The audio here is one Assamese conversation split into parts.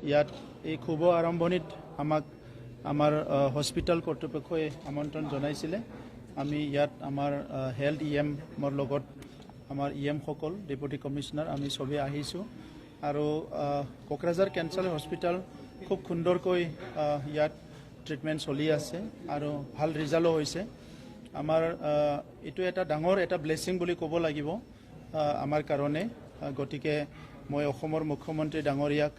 ইয়াত এই শুভ আৰম্ভণিত আমাক আমাৰ হস্পিটেল কৰ্তৃপক্ষই আমন্ত্ৰণ জনাইছিলে। আমি ইয়াত আমাৰ হেল্থ ইএমৰ লগত আমাৰ ইএম সকল ডেপুটি কমিশনাৰ আমি সবে আহিছোঁ আৰু কোকৰাঝাৰ কেঞ্চাৰ হস্পিটেল খুব সুন্দৰকৈ ইয়াত ট্ৰিটমেণ্ট চলি আছে আৰু ভাল ৰিজাল্টো হৈছে। আমাৰ এইটো এটা ডাঙৰ এটা ব্লেছিং বুলি ক'ব লাগিব আমাৰ কাৰণে। গতিকে মই অসমৰ মুখ্যমন্ত্ৰী ডাঙৰীয়াক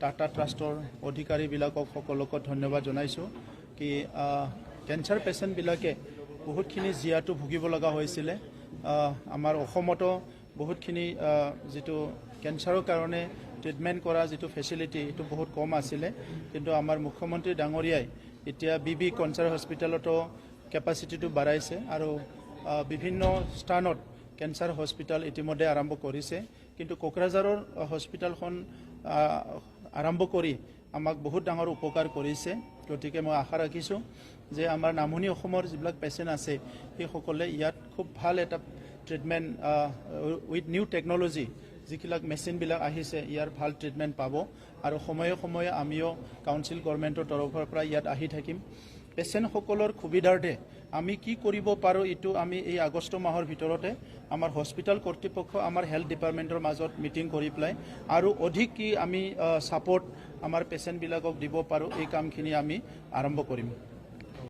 টাটা ট্ৰাষ্টৰ অধিকাৰীবিলাকক সকলোকে ধন্যবাদ জনাইছোঁ কি কেঞ্চাৰ পেচেণ্টবিলাকে বহুতখিনি জিয়াটো ভুগিব লগা হৈছিলে। আমাৰ অসমতো বহুতখিনি যিটো কেঞ্চাৰৰ কাৰণে ট্ৰিটমেণ্ট কৰা যিটো ফেচিলিটি এইটো বহুত কম আছিলে, কিন্তু আমাৰ মুখ্যমন্ত্ৰী ডাঙৰীয়াই এতিয়া বিবি কেঞ্চাৰ হস্পিটেলতো কেপাচিটিটো বাঢ়াইছে আৰু বিভিন্ন স্থানত কেঞ্চাৰ হস্পিটেল ইতিমধ্যে আৰম্ভ কৰিছে। কিন্তু কোকৰাঝাৰৰ হস্পিটেলখন আৰম্ভ কৰি আমাক বহুত ডাঙৰ উপকাৰ কৰিছে। গতিকে মই আশা ৰাখিছোঁ যে আমাৰ নামনি অসমৰ যিবিলাক পেচেণ্ট আছে সেইসকলে ইয়াত খুব ভাল এটা ট্ৰিটমেণ্ট উইথ নিউ টেকন'লজি যিবিলাক মেচিনবিলাক আহিছে ইয়াৰ ভাল ট্ৰিটমেণ্ট পাব আৰু সময়ে সময়ে আমিও কাউন্সিল গভৰ্ণমেণ্টৰ তৰফৰ পৰা ইয়াত আহি থাকিম। পেচেণ্টসকলৰ সুবিধাৰ্থে আমি কি কৰিব পাৰোঁ এইটো আমি এই আগষ্ট মাহৰ ভিতৰতে আমাৰ হস্পিটেল কৰ্তৃপক্ষ আমাৰ হেল্থ ডিপাৰ্টমেণ্টৰ মাজত মিটিং কৰি পেলাই আৰু অধিক কি আমি ছাপৰ্ট আমাৰ পেচেণ্টবিলাকক দিব পাৰোঁ এই কামখিনি আমি আৰম্ভ কৰিম।